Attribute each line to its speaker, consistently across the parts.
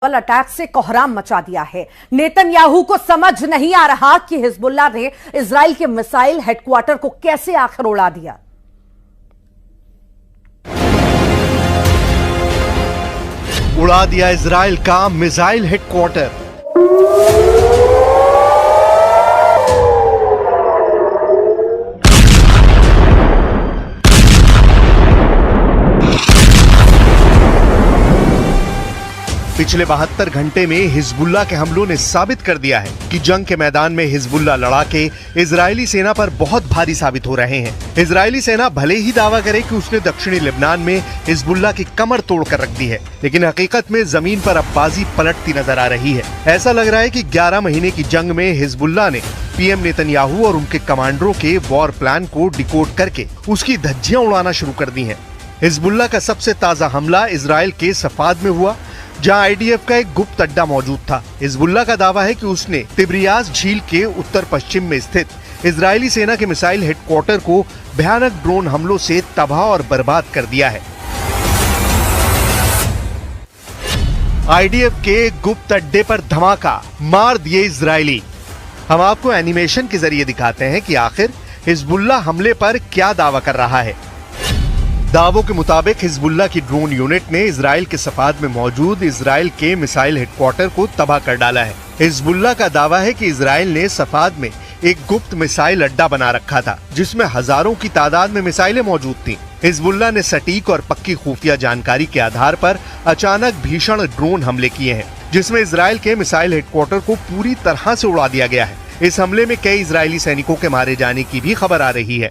Speaker 1: Triple attack से कोहराम मचा दिया है। नेतन्याहू को समझ नहीं आ रहा कि हिजबुल्लाह ने इजराइल के मिसाइल हेडक्वार्टर को कैसे आखिर उड़ा दिया।
Speaker 2: उड़ा दिया इजराइल का मिसाइल हेडक्वार्टर। पिछले 72 घंटे में हिजबुल्लाह के हमलों ने साबित कर दिया है कि जंग के मैदान में हिजबुल्लाह लड़ाके इजरायली सेना पर बहुत भारी साबित हो रहे हैं। इजरायली सेना भले ही दावा करे कि उसने दक्षिणी लेबनान में हिजबुल्लाह की कमर तोड़कर रख दी है, लेकिन हकीकत में जमीन पर अब बाजी पलटती नजर आ रही है। ऐसा लग रहा है कि 11 महीने की जंग में हिजबुल्लाह ने पीएम नेतन्याहू और उनके कमांडरों के वॉर प्लान को डिकोड करके उसकी धज्जियां उड़ाना शुरू कर दी है। हिजबुल्लाह का सबसे ताजा हमला इजराइल के सफाद में हुआ, जहां आईडीएफ का एक गुप्त अड्डा मौजूद था। हिजबुल्लाह का दावा है कि उसने तिब्रियास झील के उत्तर पश्चिम में स्थित इजरायली सेना के मिसाइल हेडक्वार्टर को भयानक ड्रोन हमलों से तबाह और बर्बाद कर दिया है। आईडीएफ के गुप्त अड्डे पर धमाका, मार दिए इजरायली। हम आपको एनिमेशन के जरिए दिखाते हैं कि आखिर हिजबुल्लाह हमले पर क्या दावा कर रहा है। दावों के मुताबिक हिजबुल्लाह की ड्रोन यूनिट ने इजराइल के सफाद में मौजूद इजराइल के मिसाइल हेडक्वार्टर को तबाह कर डाला है। हिजबुल्लाह का दावा है कि इजराइल ने सफाद में एक गुप्त मिसाइल अड्डा बना रखा था, जिसमें हजारों की तादाद में मिसाइलें मौजूद थीं। हिजबुल्लाह ने सटीक और पक्की खुफिया जानकारी के आधार पर अचानक भीषण ड्रोन हमले किए हैं, जिसमें इजराइल के मिसाइल हेडक्वार्टर को पूरी तरह से उड़ा दिया गया है। इस हमले में कई इजरायली सैनिकों के मारे जाने की भी खबर आ रही है।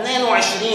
Speaker 3: 22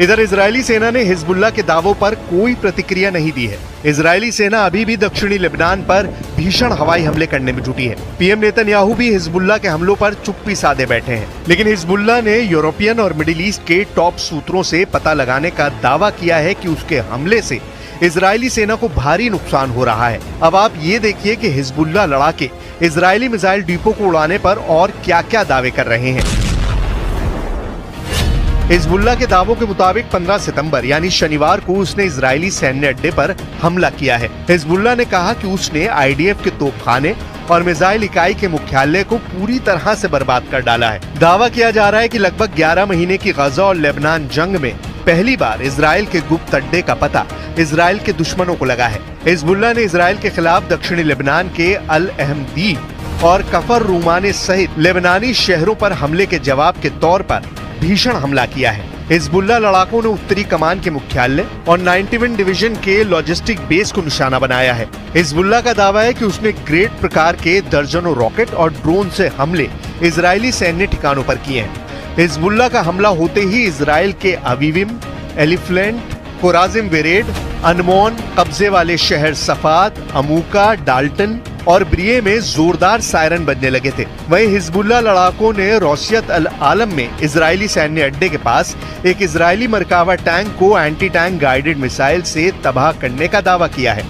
Speaker 2: इधर इजरायली सेना ने हिजबुल्लाह के दावों पर कोई प्रतिक्रिया नहीं दी है। इजरायली सेना अभी भी दक्षिणी लेबनान पर भीषण हवाई हमले करने में जुटी है। पीएम नेतन्याहू भी हिजबुल्लाह के हमलों पर चुप्पी साधे बैठे हैं, लेकिन हिजबुल्लाह ने यूरोपियन और मिडिल ईस्ट के टॉप सूत्रों से पता लगाने का दावा किया है कि उसके हमले से इजरायली सेना को भारी नुकसान हो रहा है। अब आप ये देखिए कि हिजबुल्लाह लड़ाके इजरायली मिसाइल डिपो को उड़ाने पर और क्या क्या दावे कर रहे हैं। हिजबुल्लाह के दावों के मुताबिक 15 सितंबर यानी शनिवार को उसने इजरायली सैन्य अड्डे पर हमला किया है। हिजबुल्लाह ने कहा कि उसने आईडीएफ के तोपखाने और मिसाइल इकाई के मुख्यालय को पूरी तरह से बर्बाद कर डाला है। दावा किया जा रहा है कि लगभग 11 महीने की गजा और लेबनान जंग में पहली बार इजराइल के गुप्त अड्डे का पता इजराइल के दुश्मनों को लगा है। हिजबुल्लाह ने इजराइल के खिलाफ दक्षिणी लेबनान के अल अहमदीब और कफर रूमाने सहित लेबनानी शहरों पर हमले के जवाब के तौर पर भीषण हमला किया है। हिजबुल्लाह लड़ाकों ने उत्तरी कमान के मुख्यालय और 91 डिवीजन के लॉजिस्टिक बेस को निशाना बनाया है। हिजबुल्लाह का दावा है कि उसने ग्रेट प्रकार के दर्जनों रॉकेट और ड्रोन से हमले इजरायली सैन्य ठिकानों पर किए हैं। हिजबुल्लाह का हमला होते ही इजराइल के अवीविम, एलिफ्लेंट, कोराजिम वेरेड, अनमोन, कब्जे वाले शहर सफाद, अमूका, डाल्टन और ब्रिये में जोरदार सायरन बजने लगे थे। वहीं हिजबुल्लाह लड़ाकों ने रोसियत अल आलम में इजरायली सैन्य अड्डे के पास एक इजरायली मरकावा टैंक को एंटी टैंक गाइडेड मिसाइल से तबाह करने का दावा किया है।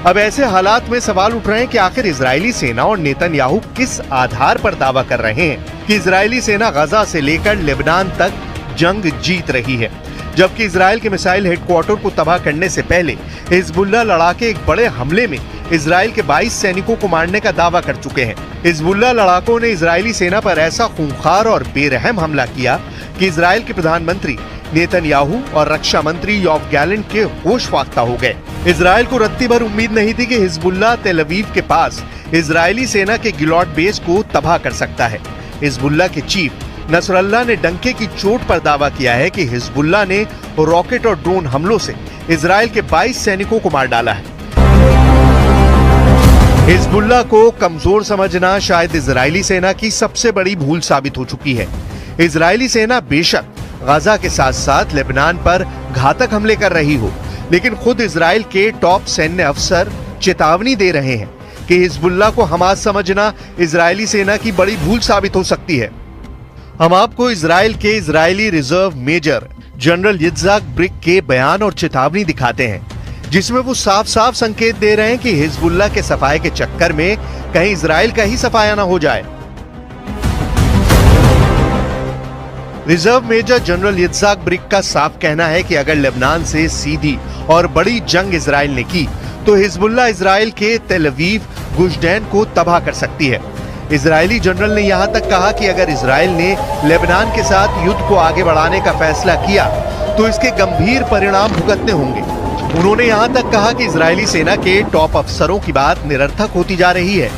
Speaker 2: अब ऐसे हालात में सवाल उठ रहे हैं कि आखिर इजरायली सेना और नेतन्याहू किस आधार पर दावा कर रहे हैं कि इजरायली सेना गजा से लेकर लेबनान तक जंग जीत रही है, जबकि इजराइल के मिसाइल हेडक्वार्टर को तबाह करने से पहले हिजबुल्लाह लड़ाके एक बड़े हमले में इजराइल के 22 सैनिकों को मारने का दावा कर चुके हैं। हिजबुल्लाह लड़ाकों ने इजरायली सेना पर ऐसा खूंखार और बेरहम हमला किया कि इजराइल के प्रधानमंत्री नेतन्याहू और रक्षा मंत्री योव गैलेंट के होश फाख्ता हो गए। इजराइल को रत्ती भर उम्मीद नहीं थी कि हिजबुल्लाह तेल अवीव के पास इजरायली सेना के गिलॉट बेस को तबाह कर सकता है। हिजबुल्लाह के चीफ नसरल्लाह ने डंके की चोट पर दावा किया है कि हिजबुल्लाह ने रॉकेट और ड्रोन हमलों से इजराइल के 22 सैनिकों को मार डाला है। हिजबुल्लाह को कमजोर समझना शायद इजरायली सेना की सबसे बड़ी भूल साबित हो चुकी है। इजरायली सेना बेशक गजा के साथ साथ लेबनान पर घातक हमले कर रही हो, लेकिन खुद इजराइल के टॉप सैन्य अफसर चेतावनी दे रहे हैं कि हिजबुल्लाह को हमास समझना इजरायली सेना की बड़ी भूल साबित हो सकती है। हम आपको इजराइल के Israeli reserve major general Yitzhak Brik के बयान और चेतावनी दिखाते हैं, जिसमें वो साफ साफ संकेत दे रहे हैं कि हिजबुल्लाह के सफाए के चक्कर में कहीं इजराइल का ही सफाया ना हो जाए। Reserve major general Yitzhak brick का साफ कहना है कि अगर लेबनान से सीधी और बड़ी जंग इजराइल ने की तो हिजबुल्लाह इजराइल के तेल अवीव गुशदैन को तबाह कर सकती है। इजरायली जनरल ने यहां तक कहा कि अगर इजराइल ने लेबनान के साथ युद्ध को आगे बढ़ाने का फैसला किया तो इसके गंभीर परिणाम भुगतने होंगे। उन्होंने यहां तक कहा कि इजरायली सेना के टॉप अफसरों की बात निरर्थक होती जा रही है।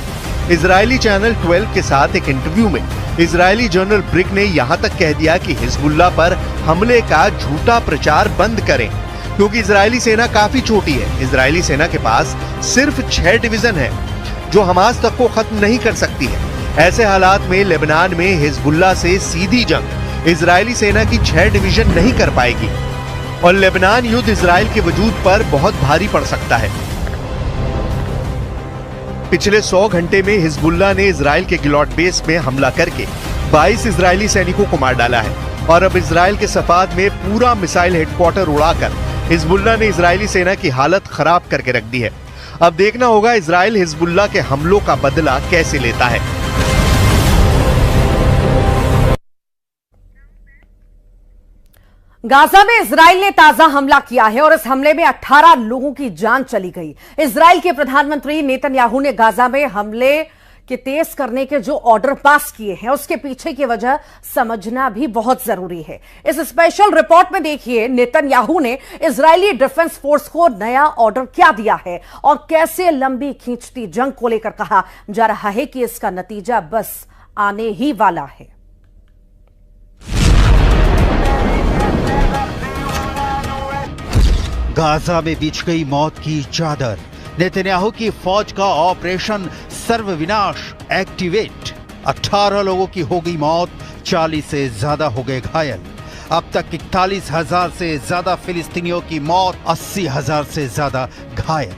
Speaker 2: इजरायली चैनल 12 के साथ एक इंटरव्यू में इजरायली जनरल ब्रिक ने यहां तक कह दिया कि हिजबुल्लाह पर हमले का झूठा प्रचार बंद करें, क्योंकि इजरायली सेना काफी छोटी है। इजरायली सेना के पास सिर्फ 6 डिवीजन है जो हमास तक को खत्म नहीं कर सकती है। ऐसे हालात में लेबनान में हिजबुल्लाह से सीधी जंग इजरायली सेना की 6 डिवीजन नहीं कर पाएगी और लेबनान युद्ध इजराइल के वजूद पर बहुत भारी पड़ सकता है। पिछले 100 घंटे में हिजबुल्लाह ने इजराइल के गिलॉट बेस में हमला करके 22 इजरायली सैनिकों को मार डाला है और अब इजराइल के सफाद में पूरा मिसाइल हेडक्वार्टर उड़ाकर हिजबुल्लाह ने इजरायली सेना की हालत खराब करके रख दी है। अब देखना होगा इजराइल हिजबुल्लाह के हमलों का बदला कैसे लेता है।
Speaker 1: गाजा में इजराइल ने ताजा हमला किया है और इस हमले में 18 लोगों की जान चली गई। इजराइल के प्रधानमंत्री नेतन्याहू ने गाजा में हमले के तेज करने के जो ऑर्डर पास किए हैं उसके पीछे की वजह समझना भी बहुत जरूरी है। इस स्पेशल रिपोर्ट में देखिए नेतन्याहू ने इजरायली डिफेंस फोर्स को नया ऑर्डर क्या दिया है और कैसे लंबी खींचती जंग को लेकर कहा जा रहा है कि इसका नतीजा बस आने ही वाला है।
Speaker 4: गाजा में बिछ गई मौत की चादर। नेतन्याहू की फौज का ऑपरेशन सर्वविनाश एक्टिवेट। 18 लोगों की हो गई मौत, 40 से ज्यादा हो गए घायल। अब तक 41,000 से ज्यादा फिलिस्तीनियों की मौत, 80,000 से ज्यादा घायल।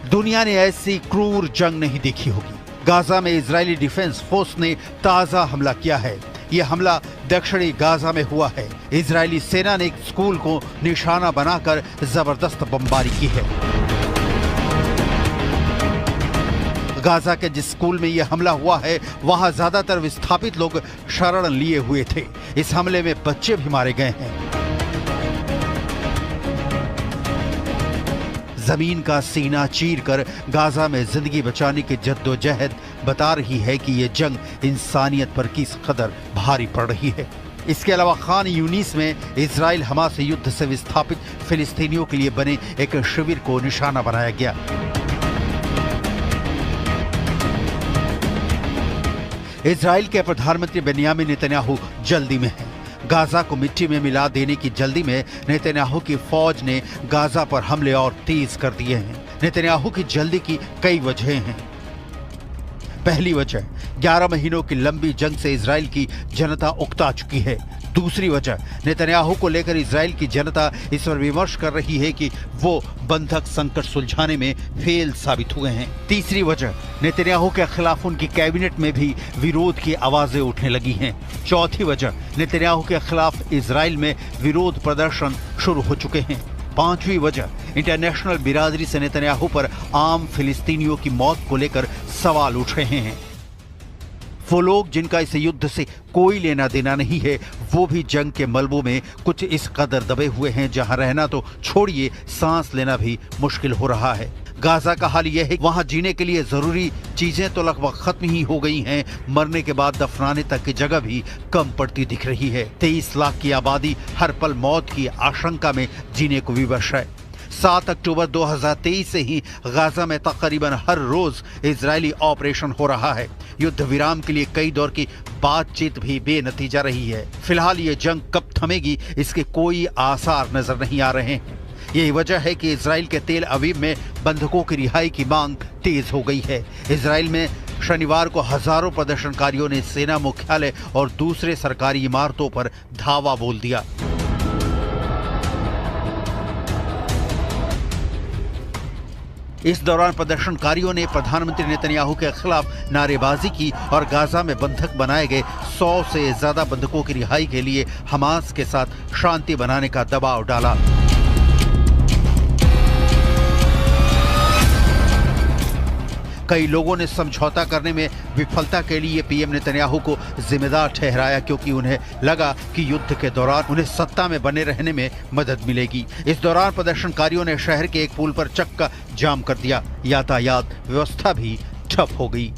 Speaker 4: दुनिया ने ऐसी क्रूर जंग नहीं देखी होगी। गाजा में इजरायली डिफेंस फोर्स ने ताजा हमला किया है। यह हमला दक्षिणी गाजा में हुआ है। इजरायली सेना ने एक स्कूल को निशाना बनाकर जबरदस्त बमबारी की है। गाजा के जिस स्कूल में यह हमला हुआ है वहां ज्यादातर विस्थापित लोग शरण लिए हुए थे। इस हमले में बच्चे भी मारे गए हैं। जमीन का सीना चीरकर गाजा में जिंदगी बचाने की जद्दोजहद बता रही है कि यह जंग इंसानियत पर किस कदर भारी पड़ रही है। इसके अलावा खान यूनिस में इजराइल हमास युद्ध से विस्थापित फिलिस्तीनियों के लिए बने एक शिविर को निशाना बनाया गया। इजराइल के प्रधानमंत्री बेन्यामिन नेतन्याहू जल्दी में हैं। गाजा को मिट्टी में मिला देने की जल्दी में नेतन्याहू की फौज ने गाजा पर हमले और तेज कर दिए हैं। नेतन्याहू की जल्दी की कई वजहें हैं। पहली वजह, 11 महीनों की लंबी जंग से इजराइल की जनता उकता चुकी है। दूसरी वजह, नेतन्याहू को लेकर इजराइल की जनता इस पर विमर्श कर रही है कि वो बंधक संकट सुलझाने में फेल साबित हुए हैं। तीसरी वजह, नेतन्याहू के खिलाफ उनकी कैबिनेट में भी विरोध की आवाजें उठने लगी हैं। चौथी वजह, नेतन्याहू के खिलाफ इजराइल में विरोध प्रदर्शन शुरू हो चुके हैं। पांचवी वजह, इंटरनेशनल बिरादरी से नेतन्याहू पर आम फिलिस्तीनियों की मौत को लेकर सवाल उठ रहे हैं। वो लोग जिनका इस युद्ध से कोई लेना देना नहीं है, वो भी जंग के मलबों में कुछ इस कदर दबे हुए हैं जहां रहना तो छोड़िए, सांस लेना भी मुश्किल हो रहा है। गाजा का हाल यह है, वहां जीने के लिए जरूरी चीजें तो लगभग खत्म ही हो गई हैं, मरने के बाद दफनाने तक की जगह भी कम पड़ती दिख रही है। 23 लाख की आबादी हर पल मौत की आशंका में जीने को विवश है। 7 अक्टूबर 2023 से ही गाजा में तकरीबन हर रोज इजरायली ऑपरेशन हो रहा है। युद्ध विराम के लिए कई दौर की बातचीत भी बेनतीजा रही है। फिलहाल ये जंग कब थमेगी इसके कोई आसार नजर नहीं आ रहे हैं। यही वजह है कि इजराइल के तेल अवीव में बंधकों की रिहाई की मांग तेज हो गई है। इजराइल में शनिवार को हजारों प्रदर्शनकारियों ने सेना मुख्यालय और दूसरे सरकारी इमारतों पर धावा बोल दिया। इस दौरान प्रदर्शनकारियों ने प्रधानमंत्री नेतन्याहू के खिलाफ नारेबाजी की और गाजा में बंधक बनाए गए 100 से ज्यादा बंधकों की रिहाई के लिए हमास के साथ शांति बनाने का दबाव डाला। कई लोगों ने समझौता करने में विफलता के लिए पीएम नेतन्याहू को जिम्मेदार ठहराया, क्योंकि उन्हें लगा कि युद्ध के दौरान उन्हें सत्ता में बने रहने में मदद मिलेगी। इस दौरान प्रदर्शनकारियों ने शहर के एक पुल पर चक्का जाम कर दिया। यातायात व्यवस्था भी ठप हो गई।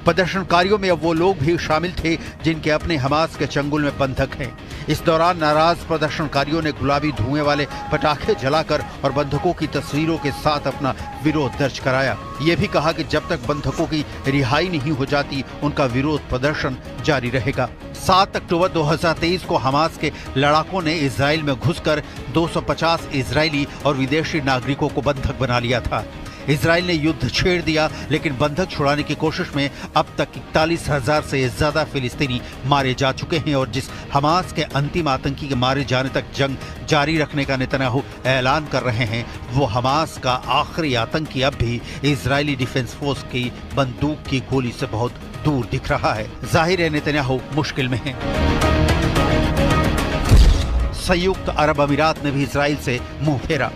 Speaker 4: प्रदर्शनकारियों में अब वो लोग भी शामिल थे जिनके अपने हमास के चंगुल में बंधक हैं। इस दौरान नाराज प्रदर्शनकारियों ने गुलाबी धुएं वाले पटाखे जलाकर और बंधकों की तस्वीरों के साथ अपना विरोध दर्ज कराया। ये भी कहा कि जब तक बंधकों की रिहाई नहीं हो जाती उनका विरोध प्रदर्शन जारी रहेगा। 7 अक्टूबर 2023 को हमास के लड़ाकों ने इजराइल में घुसकर 250 इजरायली और विदेशी नागरिकों को बंधक बना लिया था। इजराइल ने युद्ध छेड़ दिया, लेकिन बंधक छुड़ाने की कोशिश में अब तक 41,000 से ज्यादा फिलिस्तीनी मारे जा चुके हैं और जिस हमास के अंतिम आतंकी के मारे जाने तक जंग जारी रखने का नेतन्याहू ऐलान कर रहे हैं, वो हमास का आखिरी आतंकी अब भी इजरायली डिफेंस फोर्स की बंदूक की गोली से बहुत दूर दिख रहा है। जाहिर है नेतन्याहू मुश्किल में है। संयुक्त अरब अमीरात ने भी इजराइल से मुंह फेरा।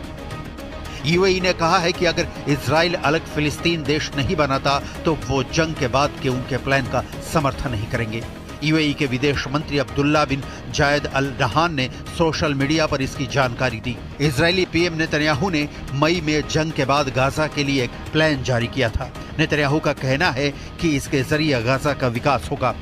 Speaker 4: यूएई ने कहा है कि अगर इजराइल अलग फिलिस्तीन देश नहीं बनाता तो वो जंग के बाद के उनके प्लान का समर्थन नहीं करेंगे। यूएई के विदेश मंत्री अब्दुल्ला बिन जायद अल नहान ने सोशल मीडिया पर इसकी जानकारी दी। इजरायली पीएम नेतन्याहू ने मई में जंग के बाद गाजा के लिए एक प्लान जारी किया था। नेतन्याहू का कहना है कि इसके जरिए गाजा का विकास होगा।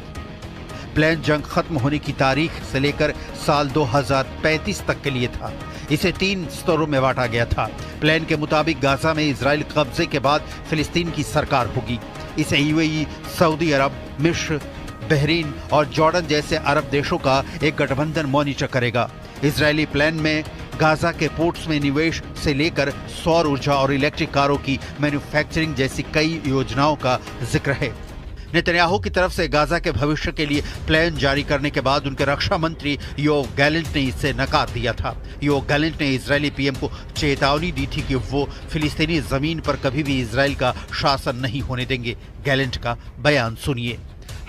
Speaker 4: प्लान जंग खत्म होने की तारीख से लेकर साल 2035 तक के लिए था। इसे 3 स्तरों में बांटा गया था। प्लान के मुताबिक गाजा में इजराइल कब्जे के बाद फिलिस्तीन की सरकार होगी। इसे यूएई, सऊदी अरब, मिस्र, बहरीन और जॉर्डन जैसे अरब देशों का एक गठबंधन मॉनिटर करेगा। इजरायली प्लान में गाजा के पोर्ट्स में निवेश से लेकर सौर ऊर्जा और इलेक्ट्रिक कारों की मैन्युफैक्चरिंग जैसी कई योजनाओं का जिक्र है। नेतन्याहू की तरफ से गाजा के भविष्य के लिए प्लान जारी करने के बाद उनके रक्षा मंत्री योव गैलेंट ने इसे नकार दिया था। योव गैलेंट ने इजरायली पीएम को चेतावनी दी थी कि वो फिलिस्तीनी जमीन पर कभी भी इजराइल का शासन नहीं होने देंगे। गैलेंट का बयान सुनिए।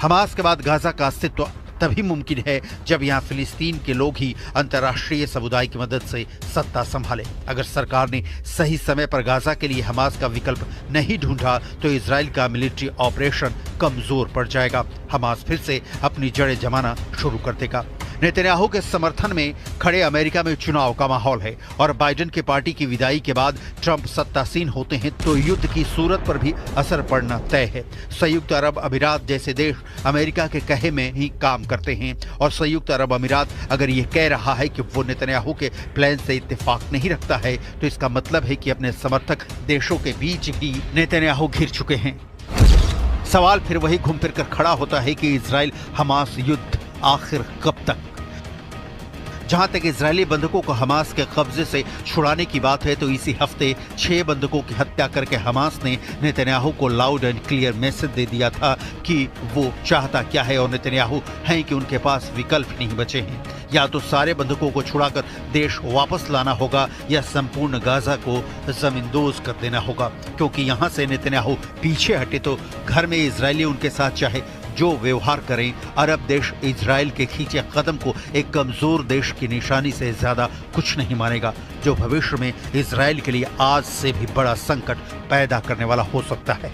Speaker 4: हमास के बाद गाजा का अस्तित्व तभी मुमकिन है जब यहाँ फिलिस्तीन के लोग ही अंतर्राष्ट्रीय समुदाय की मदद से सत्ता संभाले। अगर सरकार ने सही समय पर गाजा के लिए हमास का विकल्प नहीं ढूंढा तो इजराइल का मिलिट्री ऑपरेशन कमजोर पड़ जाएगा। हमास फिर से अपनी जड़ें जमाना शुरू कर देगा। नेतन्याहू के समर्थन में खड़े अमेरिका में चुनाव का माहौल है और बाइडेन की पार्टी की विदाई के बाद ट्रंप सत्तासीन होते हैं तो युद्ध की सूरत पर भी असर पड़ना तय है। संयुक्त अरब अमीरात जैसे देश अमेरिका के कहे में ही काम करते हैं और संयुक्त अरब अमीरात अगर ये कह रहा है कि वो नेतन्याहू के प्लान से इत्तेफाक नहीं रखता है तो इसका मतलब है कि अपने समर्थक देशों के बीच ही नेतन्याहू घिर चुके हैं। सवाल फिर वही घूम फिर कर खड़ा होता है कि इजराइल हमास युद्ध आखिर कब तक। जहां तक इजरायली बंधकों को हमास के कब्जे से छुड़ाने की बात है तो इसी हफ्ते 6 बंधकों की हत्या करके हमास ने नेतन्याहू को लाउड एंड क्लियर मैसेज दे दिया था कि वो चाहता क्या है और नेतन्याहू हैं कि उनके पास विकल्प नहीं बचे हैं। या तो सारे बंधकों को छुड़ाकर देश वापस लाना होगा या संपूर्ण गाजा को जमींदोज कर देना होगा, क्योंकि यहां से नेतन्याहू पीछे हटे तो घर में इजरायली उनके साथ चाहे जो व्यवहार करें, अरब देश इजराइल के खींचे कदम को एक कमजोर देश की निशानी से ज्यादा कुछ नहीं मानेगा, जो भविष्य में इजराइल के लिए आज से भी बड़ा संकट पैदा करने वाला हो सकता है।